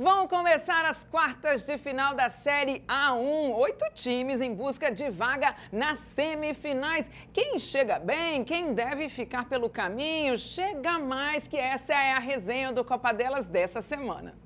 Vão começar as quartas de final da Série A1. 8 times em busca de vaga nas semifinais. Quem chega bem, quem deve ficar pelo caminho, chega mais, que essa é a resenha do Copa Delas dessa semana.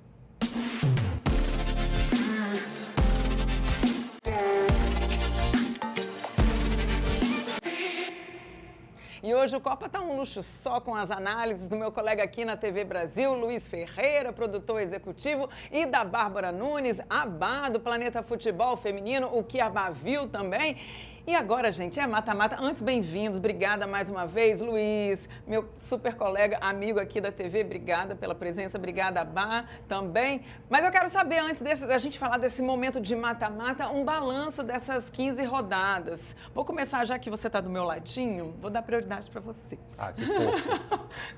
E hoje o Copa tá um luxo só, com as análises do meu colega aqui na TV Brasil, Luiz Ferreira, produtor executivo, e da Bárbara Nunes, a Bá do Planeta Futebol Feminino, o que a Bá viu também. E agora, gente, é mata-mata. Antes, bem-vindos. Obrigada mais uma vez, Luiz, meu super colega, amigo aqui da TV. Obrigada pela presença. Obrigada, Bá, também. Mas eu quero saber, antes da gente falar desse momento de mata-mata, um balanço dessas 15 rodadas. Vou começar, já que você está do meu ladinho, vou dar prioridade para você. Ah, que fofo.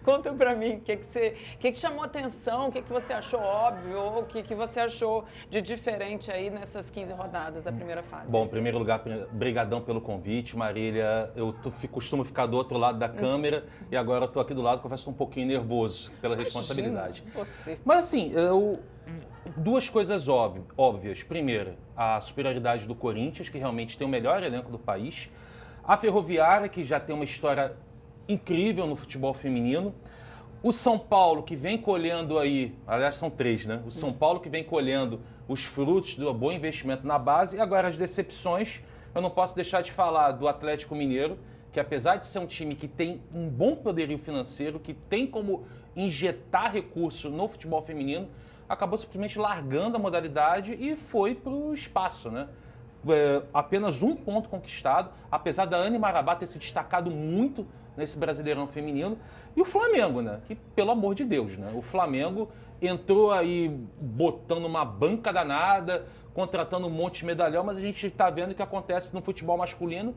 Conta para mim o que chamou atenção, o que você achou óbvio, ou o que você achou de diferente aí nessas 15 rodadas da primeira fase. Bom, em primeiro lugar, brigadão pelo convite, Marília. Eu costumo ficar do outro lado da câmera e agora eu estou aqui do lado, confesso, um pouquinho nervoso pela responsabilidade. Você. Mas assim, duas coisas óbvias. Primeiro, a superioridade do Corinthians, que realmente tem o melhor elenco do país. A Ferroviária, que já tem uma história incrível no futebol feminino. O São Paulo, que vem colhendo aí, aliás, são 3, né? O São Paulo, que vem colhendo os frutos do bom investimento na base. E agora as decepções, eu não posso deixar de falar do Atlético Mineiro, que apesar de ser um time que tem um bom poderio financeiro, que tem como injetar recurso no futebol feminino, acabou simplesmente largando a modalidade e foi para o espaço, né? Apenas um ponto conquistado, apesar da Anne Marabá ter se destacado muito nesse Brasileirão feminino. E o Flamengo, né? Que, pelo amor de Deus, né? O Flamengo entrou aí botando uma banca danada, contratando um monte de medalhão, mas a gente está vendo o que acontece no futebol masculino,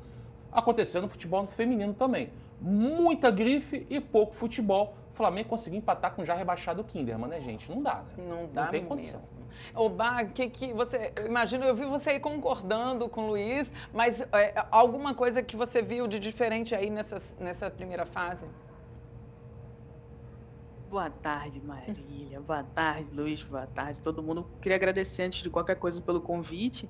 acontecendo no futebol feminino também. Muita grife e pouco futebol. O Flamengo conseguiu empatar com o já rebaixado Kinderman, né, gente? Não dá, né? Não dá, não tem condição. Mesmo. Ô, Bá, que você... Imagino, eu vi você aí concordando com o Luiz, mas alguma coisa que você viu de diferente aí nessa primeira fase? Boa tarde, Marília. Boa tarde, Luiz. Boa tarde, todo mundo. Queria agradecer, antes de qualquer coisa, pelo convite.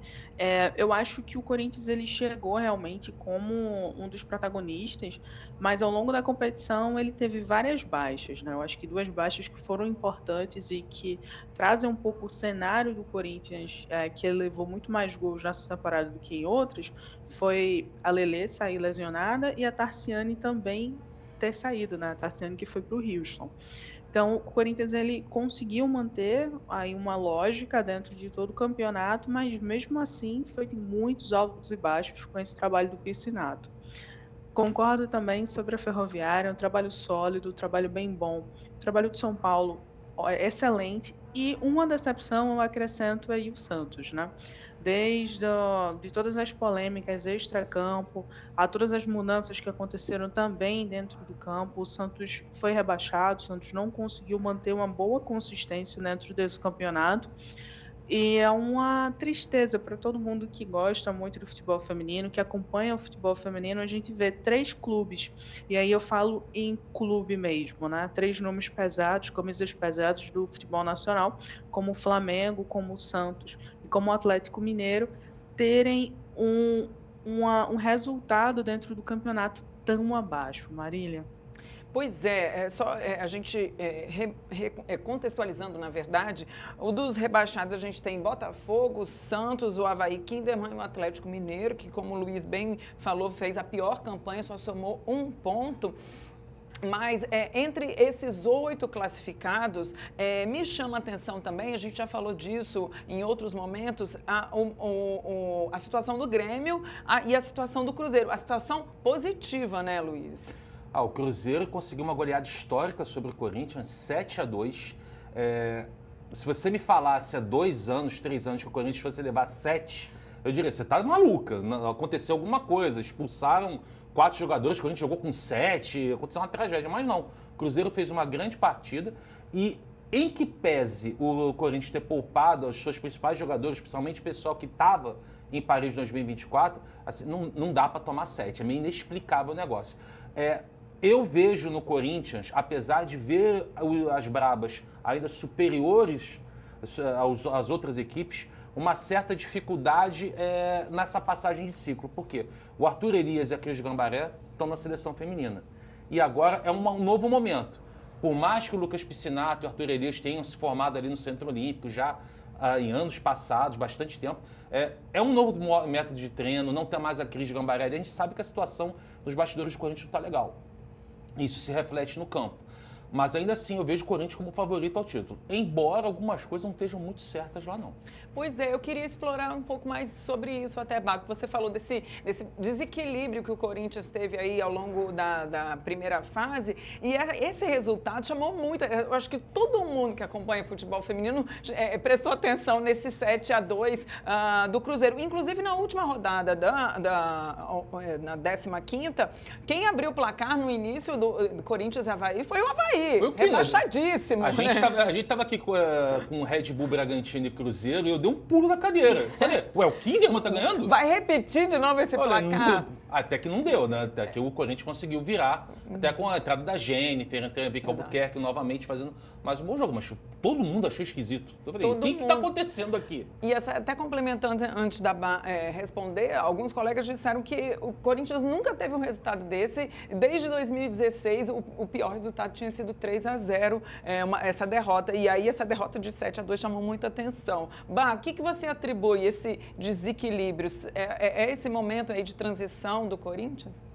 Eu acho que o Corinthians ele chegou realmente como um dos protagonistas, mas ao longo da competição ele teve várias baixas, né? Eu acho que 2 baixas que foram importantes e que trazem um pouco o cenário do Corinthians, que ele levou muito mais gols nessa temporada do que em outras, foi a Lelê sair lesionada e a Tarciane também ter saído, né? A Tarciane que foi para o Houston. Então, o Corinthians ele conseguiu manter aí uma lógica dentro de todo o campeonato, mas mesmo assim foi de muitos altos e baixos com esse trabalho do Piscinato. Concordo também sobre a Ferroviária, um trabalho sólido, um trabalho bem bom. O trabalho do São Paulo excelente, e uma decepção eu acrescento aí o Santos, né? De todas as polêmicas extra-campo, a todas as mudanças que aconteceram também dentro do campo, o Santos foi rebaixado, o Santos não conseguiu manter uma boa consistência dentro desse campeonato. E é uma tristeza para todo mundo que gosta muito do futebol feminino, que acompanha o futebol feminino. A gente vê 3 clubes, e aí eu falo em clube mesmo, né? 3 nomes pesados, camisas pesadas do futebol nacional, como o Flamengo, como o Santos e como o Atlético Mineiro, terem um resultado dentro do campeonato tão abaixo. Marília? Pois a gente contextualizando, na verdade, o dos rebaixados a gente tem Botafogo, Santos, o Avaí, Kinderman e o Atlético Mineiro, que, como o Luiz bem falou, fez a pior campanha, só somou 1 ponto. Mas entre esses 8 classificados, me chama a atenção também, a gente já falou disso em outros momentos, a situação do Grêmio e a situação do Cruzeiro. A situação positiva, né, Luiz? O Cruzeiro conseguiu uma goleada histórica sobre o Corinthians, 7-2. Se você me falasse há 2 anos, 3 anos que o Corinthians fosse levar 7, eu diria, você tá maluca, aconteceu alguma coisa, expulsaram 4 jogadores, o Corinthians jogou com 7, aconteceu uma tragédia, mas não. O Cruzeiro fez uma grande partida e, em que pese o Corinthians ter poupado os seus principais jogadores, principalmente o pessoal que estava em Paris 2024, assim, não dá para tomar 7, é meio inexplicável o negócio. Eu vejo no Corinthians, apesar de ver as brabas ainda superiores às outras equipes uma certa dificuldade nessa passagem de ciclo. Por quê? O Arthur Elias e a Cris Gambaré estão na seleção feminina. E agora é um novo momento. Por mais que o Lucas Piscinato e o Arthur Elias tenham se formado ali no Centro Olímpico já em anos passados, bastante tempo, é um novo método de treino, não tem mais a Cris Gambaré. A gente sabe que a situação nos bastidores do Corinthians não está legal. Isso se reflete no campo. Mas ainda assim eu vejo o Corinthians como favorito ao título. Embora algumas coisas não estejam muito certas lá, não. Pois é, eu queria explorar um pouco mais sobre isso até, Baco. Você falou desse desequilíbrio que o Corinthians teve aí ao longo da primeira fase. E esse resultado chamou muito. Eu acho que todo mundo que acompanha futebol feminino prestou atenção nesse 7-2 do Cruzeiro. Inclusive, na última rodada na 15ª, quem abriu o placar no início do Corinthians e Avaí foi o Avaí. Rebaixadíssimo. A gente estava aqui com o Red Bull Bragantino e Cruzeiro e eu dei um pulo na cadeira. Falei, o Kinderman tá ganhando? Vai repetir de novo esse placar? Até que não deu, né? Até que o Corinthians conseguiu virar, até com a entrada da Jennifer, a Vicky Albuquerque novamente fazendo mais um bom jogo, mas todo mundo achou esquisito. Eu falei, o que tá acontecendo aqui? E até complementando, antes da responder, alguns colegas disseram que o Corinthians nunca teve um resultado desse. Desde 2016, o pior resultado tinha sido 3-0, essa derrota. E aí, essa derrota de 7-2 chamou muita atenção. O que você atribui esse desequilíbrio? É esse momento aí de transição do Corinthians?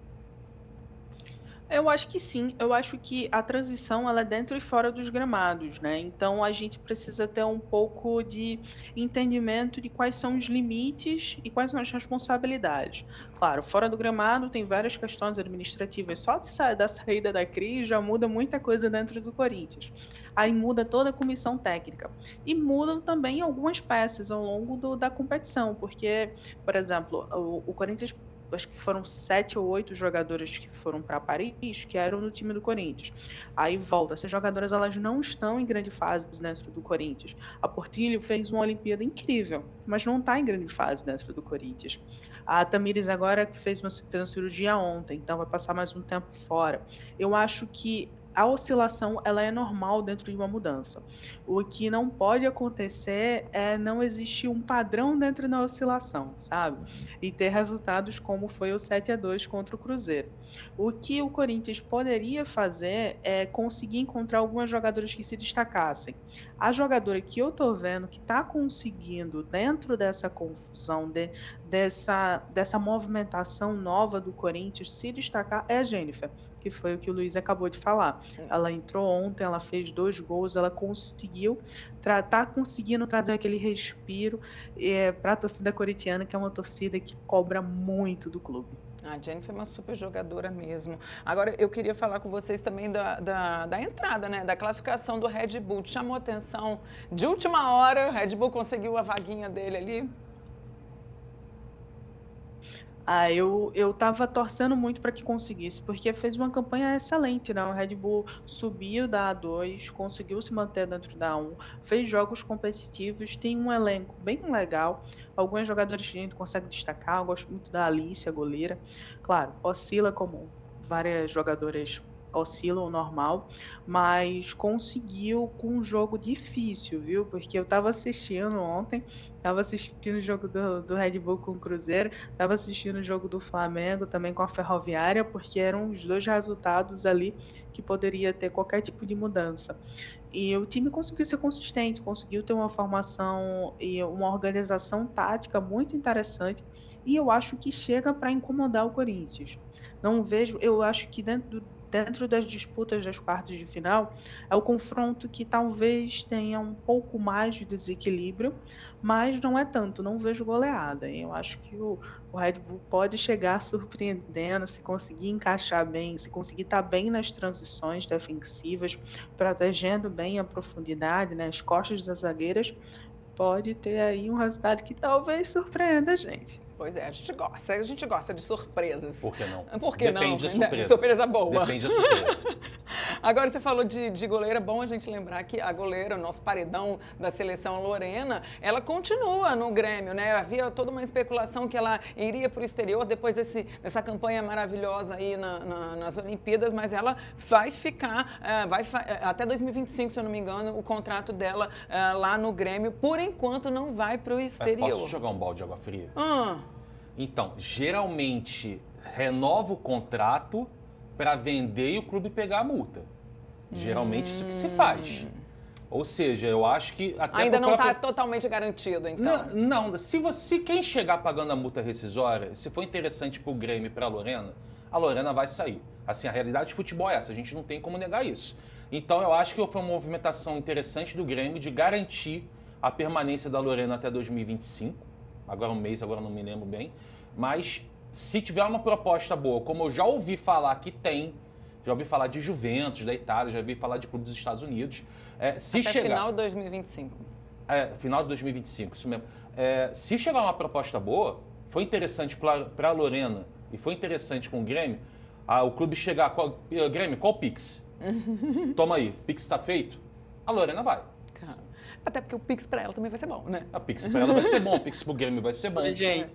Eu acho que sim. Eu acho que a transição ela é dentro e fora dos gramados, né? Então a gente precisa ter um pouco de entendimento de quais são os limites e quais são as responsabilidades. Claro, fora do gramado tem várias questões administrativas. Só da saída da Cris já muda muita coisa dentro do Corinthians. Aí muda toda a comissão técnica. E mudam também algumas peças ao longo da competição, porque, por exemplo, o Corinthians, acho que foram 7 ou 8 jogadoras que foram para Paris, que eram no time do Corinthians. Aí volta, essas jogadoras elas não estão em grande fase dentro do Corinthians. A Portillo fez uma Olimpíada incrível, mas não está em grande fase dentro do Corinthians. A Tamires agora que fez uma cirurgia ontem, então vai passar mais um tempo fora. Eu acho que a oscilação ela é normal dentro de uma mudança. O que não pode acontecer é não existir um padrão dentro da oscilação, sabe? E ter resultados como foi o 7-2 contra o Cruzeiro. O que o Corinthians poderia fazer é conseguir encontrar algumas jogadoras que se destacassem. A jogadora que eu tô vendo que está conseguindo, dentro dessa confusão, dessa movimentação nova do Corinthians, se destacar é a Jennifer, que foi o que o Luiz acabou de falar. Ela entrou ontem, ela fez 2 gols, ela conseguiu, tá conseguindo trazer aquele respiro para a torcida corintiana, que é uma torcida que cobra muito do clube. A Jennifer é uma super jogadora mesmo. Agora, eu queria falar com vocês também da entrada, né? Da classificação do Red Bull. Chamou atenção de última hora, o Red Bull conseguiu a vaguinha dele ali. Eu estava torcendo muito para que conseguisse, porque fez uma campanha excelente, né? O Red Bull subiu da A2, conseguiu se manter dentro da A1, fez jogos competitivos, tem um elenco bem legal. Alguns jogadores que a gente consegue destacar, eu gosto muito da Alice, a goleira. Claro, oscila como várias jogadoras oscilam normal, mas conseguiu com um jogo difícil, viu? Porque eu estava assistindo ontem, estava assistindo o jogo do Red Bull com o Cruzeiro, estava assistindo o jogo do Flamengo também com a Ferroviária, porque eram os 2 resultados ali que poderia ter qualquer tipo de mudança. E o time conseguiu ser consistente, conseguiu ter uma formação e uma organização tática muito interessante, e eu acho que chega para incomodar o Corinthians. Não vejo, eu acho que dentro das disputas das quartas de final, é o confronto que talvez tenha um pouco mais de desequilíbrio, mas não é tanto, não vejo goleada. Eu acho que o Red Bull pode chegar surpreendendo, se conseguir encaixar bem, se conseguir estar bem nas transições defensivas, protegendo bem a profundidade, né, as costas das zagueiras, pode ter aí um resultado que talvez surpreenda a gente. Pois é, a gente gosta de surpresas. Por que não? Por que Depende não? da surpresa. Surpresa boa. Depende da surpresa. Agora você falou de goleira, é bom a gente lembrar que a goleira, o nosso paredão da seleção Lorena, ela continua no Grêmio, né? Havia toda uma especulação que ela iria para o exterior depois dessa campanha maravilhosa aí nas Olimpíadas, mas ela vai ficar, até 2025, se eu não me engano, o contrato dela lá no Grêmio, por enquanto não vai para o exterior. Posso jogar um balde de água fria? Ah. Então, geralmente renova o contrato para vender e o clube pegar a multa. Geralmente isso que se faz. Ou seja, eu acho que até ainda não está totalmente garantido, então. Não, se quem chegar pagando a multa rescisória, se for interessante para o Grêmio e para a Lorena vai sair. Assim, a realidade de futebol é essa, a gente não tem como negar isso. Então eu acho que foi uma movimentação interessante do Grêmio de garantir a permanência da Lorena até 2025. Agora um mês, agora não me lembro bem. Mas se tiver uma proposta boa, como eu já ouvi falar que tem, já ouvi falar de Juventus, da Itália, já ouvi falar de clubes dos Estados Unidos. Até final de 2025. Final de 2025, isso mesmo. Se chegar uma proposta boa, foi interessante para a Lorena e foi interessante com o Grêmio, o clube chegar, Grêmio, qual o Pix? Toma aí, Pix está feito? A Lorena vai. Até porque o Pix para ela também vai ser bom, né? A Pix para ela vai ser bom, o Pix pro Grêmio vai ser bom. Gente.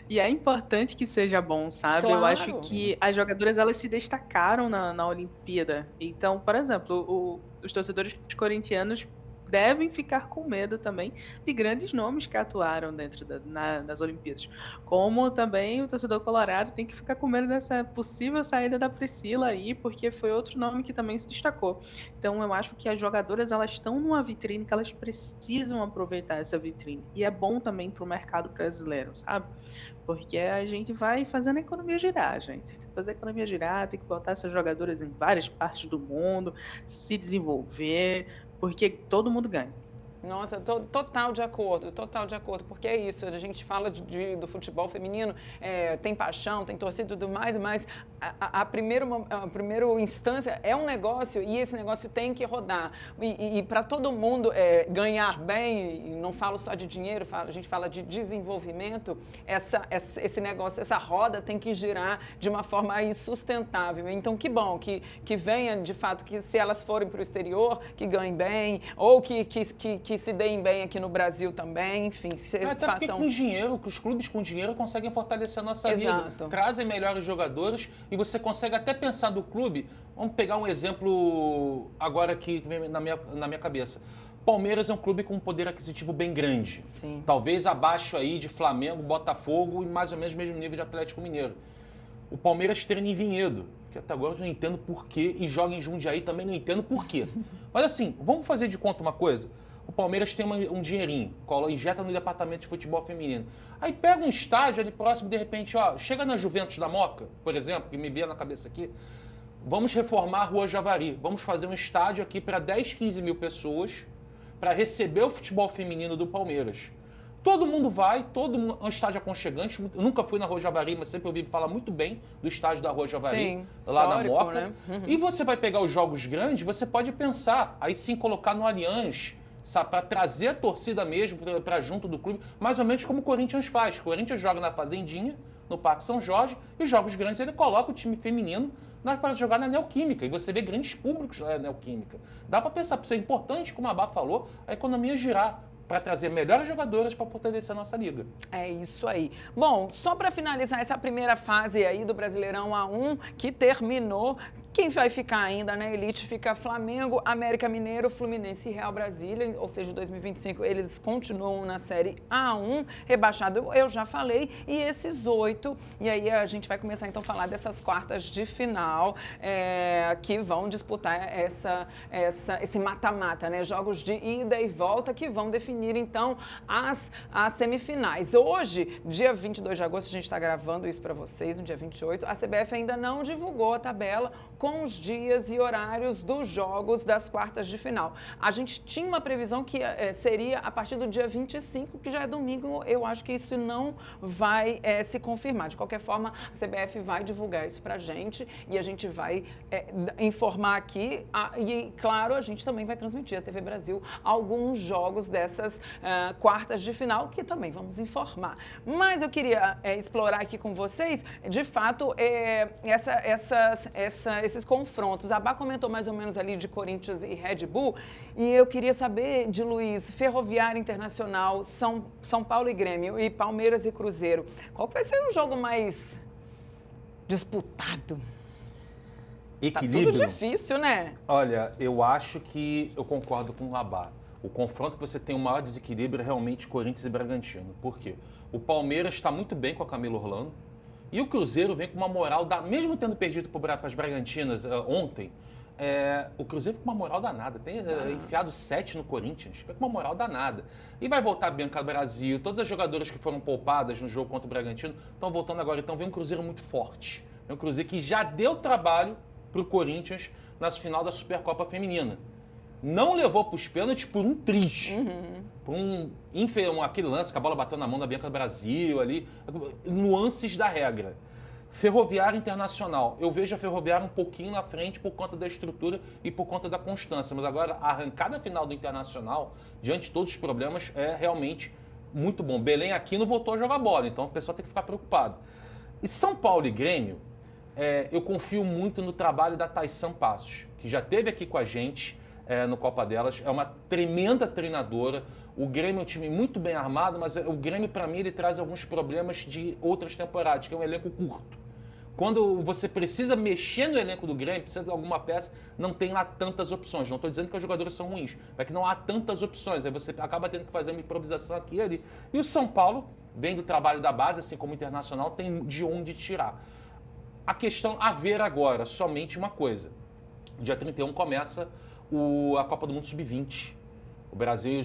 E é importante que seja bom, sabe? Claro. Eu acho que as jogadoras, elas se destacaram na Olimpíada. Então, por exemplo, os torcedores corintianos devem ficar com medo também de grandes nomes que atuaram dentro das Olimpíadas. Como também o torcedor colorado tem que ficar com medo dessa possível saída da Priscila aí, porque foi outro nome que também se destacou. Então eu acho que as jogadoras, elas estão numa vitrine que elas precisam aproveitar essa vitrine. E é bom também para o mercado brasileiro, sabe? Porque a gente vai fazendo a economia girar, gente. Tem que fazer a economia girar, tem que botar essas jogadoras em várias partes do mundo, se desenvolver, porque todo mundo ganha. Nossa, total de acordo, porque é isso, a gente fala do futebol feminino, tem paixão, tem torcida e tudo mais, mas a primeira instância é um negócio e esse negócio tem que rodar. E para todo mundo ganhar bem, e não falo só de dinheiro, a gente fala de desenvolvimento, esse negócio, essa roda tem que girar de uma forma aí sustentável. Então, que bom que venha, de fato, que se elas forem para o exterior, que ganhem bem, ou que se deem bem aqui no Brasil também, enfim, até porque com dinheiro, que os clubes com dinheiro conseguem fortalecer a nossa liga, trazem melhores jogadores e você consegue até pensar do clube. Vamos pegar um exemplo agora que vem na minha cabeça. Palmeiras é um clube com um poder aquisitivo bem grande. Sim. Talvez abaixo aí de Flamengo, Botafogo e mais ou menos o mesmo nível de Atlético Mineiro. O Palmeiras treina em Vinhedo, que até agora eu não entendo porquê, e joga em Jundiaí também não entendo porquê. Mas assim, vamos fazer de conta uma coisa. O Palmeiras tem um dinheirinho, injeta no departamento de futebol feminino. Aí pega um estádio ali próximo, de repente, chega na Juventus da Moca, por exemplo, que me veio na cabeça aqui, vamos reformar a Rua Javari, vamos fazer um estádio aqui para 10, 15 mil pessoas para receber o futebol feminino do Palmeiras. Todo mundo vai, é um estádio aconchegante. Eu nunca fui na Rua Javari, mas sempre ouvi falar muito bem do estádio da Rua Javari, sim, lá na Moca. né? E você vai pegar os jogos grandes, você pode pensar, aí sim colocar no Allianz, para trazer a torcida mesmo para junto do clube, mais ou menos como o Corinthians faz. O Corinthians joga na Fazendinha, no Parque São Jorge, e jogos grandes ele coloca o time feminino para jogar na Neoquímica, e você vê grandes públicos na Neoquímica. Dá para pensar, porque isso é importante, como a Bá falou, a economia girar, para trazer melhores jogadoras para fortalecer a nossa liga. É isso aí. Bom, só para finalizar essa primeira fase aí do Brasileirão A1, que terminou, quem vai ficar ainda na elite fica Flamengo, América Mineiro, Fluminense e Real Brasília, ou seja, 2025 eles continuam na Série A1, rebaixado eu já falei, e esses 8, e aí a gente vai começar então a falar dessas quartas de final, que vão disputar esse mata-mata, né? Jogos de ida e volta que vão definir então as semifinais. Hoje, dia 22 de agosto, a gente está gravando isso para vocês, no dia 28, a CBF ainda não divulgou a tabela com os dias e horários dos jogos das quartas de final. A gente tinha uma previsão que seria a partir do dia 25, que já é domingo. Eu acho que isso não vai se confirmar. De qualquer forma, a CBF vai divulgar isso pra gente e a gente vai informar aqui. E, claro, a gente também vai transmitir a TV Brasil alguns jogos dessas quartas de final, que também vamos informar. Mas eu queria explorar aqui com vocês, de fato, esses confrontos. A Bá comentou mais ou menos ali de Corinthians e Red Bull, e eu queria saber de Luiz, Ferroviária Internacional, São Paulo e Grêmio, e Palmeiras e Cruzeiro. Qual vai ser o jogo mais disputado? Equilíbrio. Tá tudo difícil, né? Olha, eu acho que eu concordo com o Labá. O confronto que você tem o maior desequilíbrio é realmente Corinthians e Bragantino. Por quê? O Palmeiras está muito bem com a Camila Orlando e o Cruzeiro vem com uma moral, mesmo tendo perdido para as Bragantinas ontem, o Cruzeiro com uma moral danada. Tem enfiado 7 no Corinthians, com uma moral danada. E vai voltar a Bianca Brasil, todas as jogadoras que foram poupadas no jogo contra o Bragantino estão voltando agora. Então vem um Cruzeiro muito forte. É um Cruzeiro que já deu trabalho para o Corinthians na final da Supercopa Feminina. Não levou para os pênaltis por um triz. Por aquele lance que a bola bateu na mão da Bianca Brasil ali. Nuances da regra. Ferroviária Internacional. Eu vejo a Ferroviária um pouquinho na frente por conta da estrutura e por conta da constância. Mas agora a arrancada final do Internacional, diante de todos os problemas, é realmente muito bom. Belém Aquino voltou a jogar bola, então o pessoal tem que ficar preocupado. E São Paulo e Grêmio, eu confio muito no trabalho da Taissan Passos, que já esteve aqui com a gente no Copa delas. É uma tremenda treinadora. O Grêmio é um time muito bem armado, mas o Grêmio, para mim, ele traz alguns problemas de outras temporadas, que é um elenco curto. Quando você precisa mexer no elenco do Grêmio, precisa de alguma peça, não tem lá tantas opções. Não estou dizendo que os jogadores são ruins, é que não há tantas opções. Aí você acaba tendo que fazer uma improvisação aqui e ali. E o São Paulo, vem do trabalho da base, assim como o Internacional, tem de onde tirar. A questão a ver agora, somente uma coisa. Dia 31 começa a Copa do Mundo Sub-20. O Brasil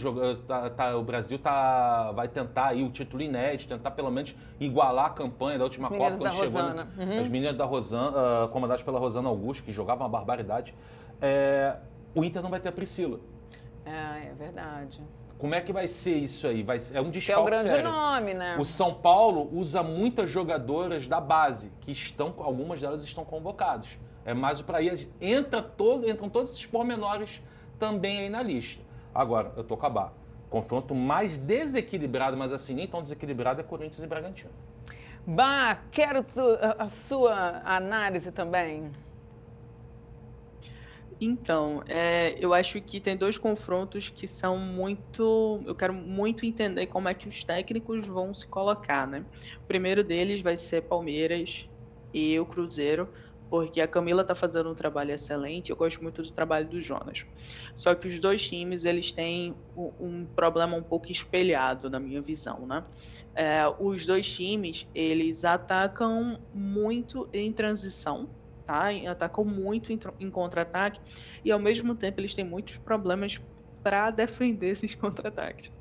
vai tentar aí o título inédito, tentar pelo menos igualar a campanha da última Copa. Quando chegou, As meninas da Rosana, comandadas pela Rosana Augusto, que jogavam uma barbaridade. O Inter não vai ter a Priscila. É verdade. Como é que vai ser isso aí? É um desfalque é o grande sério. nome, né? O São Paulo usa muitas jogadoras da base, que algumas delas estão convocadas. É mais para aí, entram todos esses pormenores também aí na lista. Agora, eu tô com a Bá. Confronto mais desequilibrado, mas assim, nem tão desequilibrado, é Corinthians e Bragantino. Bá, quero a sua análise também. Então, eu acho que tem dois confrontos que são muito... Eu quero muito entender como é que os técnicos vão se colocar, né? O primeiro deles vai ser Palmeiras e o Cruzeiro, porque a Camila está fazendo um trabalho excelente, eu gosto muito do trabalho do Jonas. Só que os dois times, eles têm um problema um pouco espelhado, na minha visão, né? Os dois times, eles atacam muito em transição, tá? Atacam muito em contra-ataque, e ao mesmo tempo eles têm muitos problemas para defender esses contra-ataques.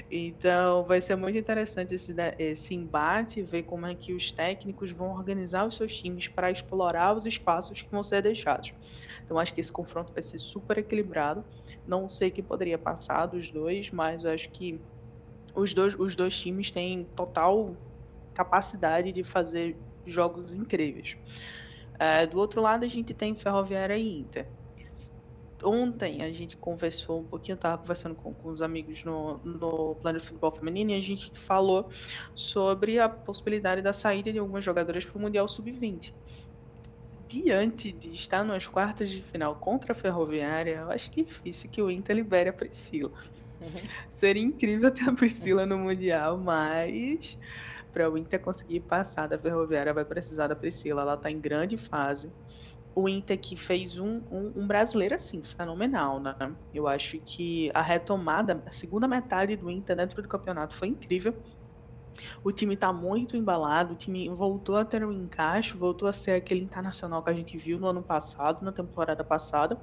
Então, vai ser muito interessante esse embate, ver como é que os técnicos vão organizar os seus times para explorar os espaços que vão ser deixados. Então, acho que esse confronto vai ser super equilibrado. Não sei quem poderia passar dos dois, mas eu acho que os dois times têm total capacidade de fazer jogos incríveis. Do outro lado, a gente tem Ferroviária e Inter. Ontem a gente conversou um pouquinho, eu estava conversando com os amigos no Plano de Futebol Feminino, e a gente falou sobre a possibilidade da saída de algumas jogadoras para o Mundial Sub-20. Diante de estar nas quartas de final contra a Ferroviária, eu acho difícil que o Inter libere a Priscila. Seria incrível ter a Priscila no Mundial, mas para o Inter conseguir passar da Ferroviária vai precisar da Priscila, ela está em grande fase. O Inter que fez um brasileiro assim, fenomenal, né? Eu acho que a retomada, a segunda metade do Inter dentro do campeonato foi incrível. O time está muito embalado, o time voltou a ter um encaixe, voltou a ser aquele Internacional que a gente viu no ano passado, na temporada passada.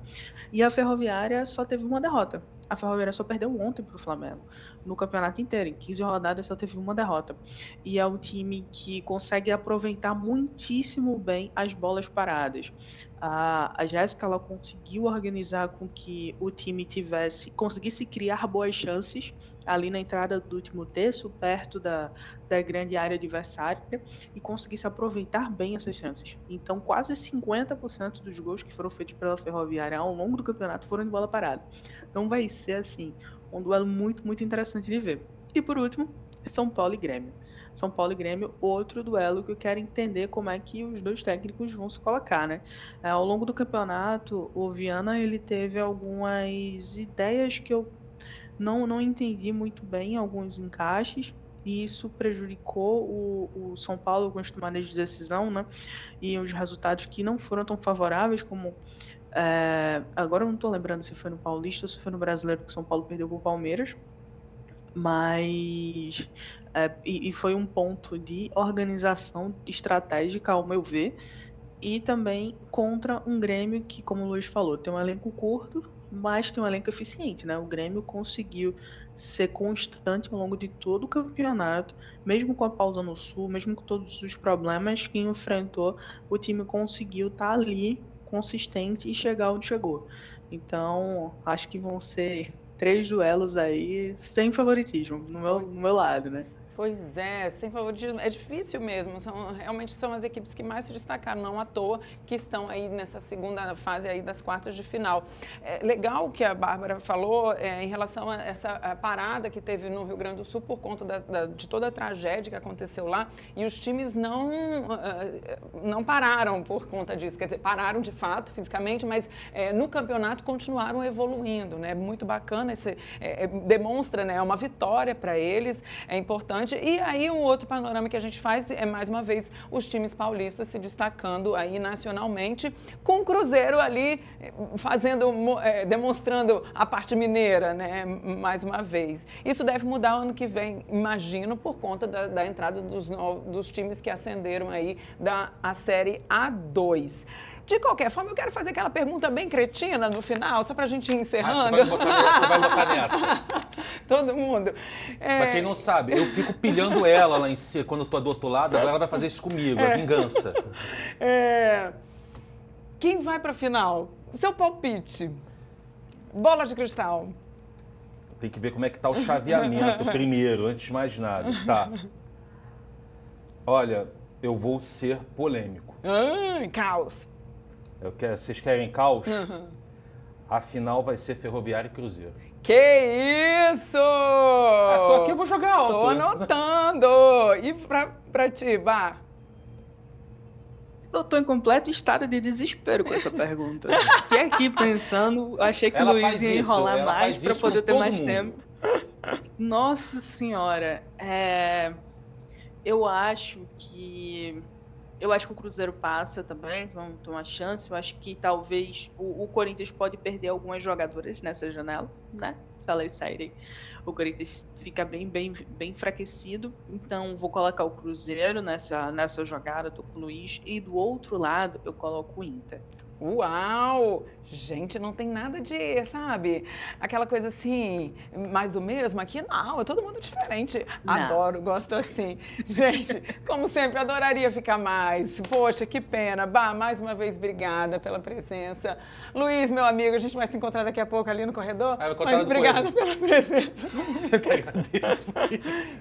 E a Ferroviária só teve uma derrota. a Ferroviária só perdeu ontem para o Flamengo. No campeonato inteiro, em 15 rodadas, só teve uma derrota. E é um time que consegue aproveitar muitíssimo bem as bolas paradas. A Jéssica, ela conseguiu organizar com que o time conseguisse criar boas chances ali na entrada do último terço, perto da grande área adversária, e conseguisse aproveitar bem essas chances. Então, quase 50% dos gols que foram feitos pela Ferroviária ao longo do campeonato foram de bola parada. Então, vai ser, assim, um duelo muito, muito interessante de ver. E, por último, São Paulo e Grêmio. São Paulo e Grêmio, outro duelo que eu quero entender como é que os dois técnicos vão se colocar, né? Ao longo do campeonato, o Viana, ele teve algumas ideias que eu não entendi muito bem, alguns encaixes, e isso prejudicou o São Paulo com as tomadas de decisão, né? E os resultados que não foram tão favoráveis como... agora eu não estou lembrando se foi no Paulista ou se foi no Brasileiro, que o São Paulo perdeu para o Palmeiras, mas... e foi um ponto de organização estratégica, ao meu ver, e também contra um Grêmio que, como o Luiz falou, tem um elenco curto, mas tem um elenco eficiente, né? O Grêmio conseguiu ser constante ao longo de todo o campeonato, mesmo com a pausa no Sul, mesmo com todos os problemas que enfrentou, o time conseguiu estar ali, consistente, e chegar onde chegou. Então, acho que vão ser 3 duelos aí sem favoritismo, no meu lado, né? Pois é, sem favoritismo, é difícil mesmo, realmente são as equipes que mais se destacaram, não à toa, que estão aí nessa segunda fase aí das quartas de final. É legal o que a Bárbara falou em relação a essa parada que teve no Rio Grande do Sul por conta de toda a tragédia que aconteceu lá, e os times não pararam por conta disso, quer dizer, pararam de fato, fisicamente, mas no campeonato continuaram evoluindo, né? Muito bacana, demonstra, né, uma vitória para eles, é importante. E aí um outro panorama que a gente faz é, mais uma vez, os times paulistas se destacando aí nacionalmente, com o Cruzeiro ali demonstrando a parte mineira, né, mais uma vez. Isso deve mudar ano que vem, imagino, por conta da entrada dos times que ascenderam aí da Série A2. De qualquer forma, eu quero fazer aquela pergunta bem cretina no final, só pra gente ir encerrando. Você vai botar nessa. Todo mundo. Pra quem não sabe, eu fico pilhando ela lá em cima, quando eu tô do outro lado, agora ela vai fazer isso comigo, a vingança. Quem vai pra final? Seu palpite. Bola de cristal. Tem que ver como é que tá o chaveamento primeiro, antes de mais nada. Tá. Olha, eu vou ser polêmico. Caos. Vocês querem caos? A final vai ser Ferroviária e Cruzeiro. Que isso! Tô aqui, eu vou jogar alto. Tô anotando. E pra ti, Bah? Eu tô em completo estado de desespero com essa pergunta. Fiquei aqui pensando, achei que o Luiz ia enrolar mais para poder ter mais tempo. Nossa Senhora, eu acho que o Cruzeiro passa também, vamos ter uma chance. Eu acho que talvez o Corinthians pode perder algumas jogadoras nessa janela, né? Se elas saírem, o Corinthians fica bem enfraquecido. Então, vou colocar o Cruzeiro nessa jogada, tô com o Luiz. E do outro lado, eu coloco o Inter. Uau! Gente, não tem nada de, sabe, aquela coisa assim, mais do mesmo. Aqui não, é todo mundo diferente. Não. Adoro, gosto assim. Gente, como sempre, adoraria ficar mais. Poxa, que pena. Bah, mais uma vez, obrigada pela presença. Luiz, meu amigo, a gente vai se encontrar daqui a pouco ali no corredor. Mas obrigada pela presença. Eu que agradeço.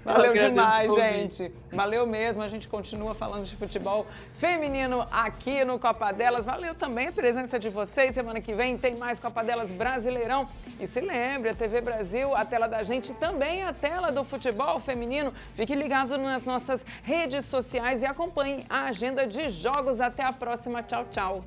Valeu demais, gente. Valeu mesmo. A gente continua falando de futebol feminino aqui no Copa Delas. Valeu também a presença de vocês. Semana que vem tem mais Copa Delas Brasileirão. E se lembre, a TV Brasil, a tela da gente, também a tela do futebol feminino. Fique ligado nas nossas redes sociais e acompanhe a agenda de jogos. Até a próxima. Tchau, tchau.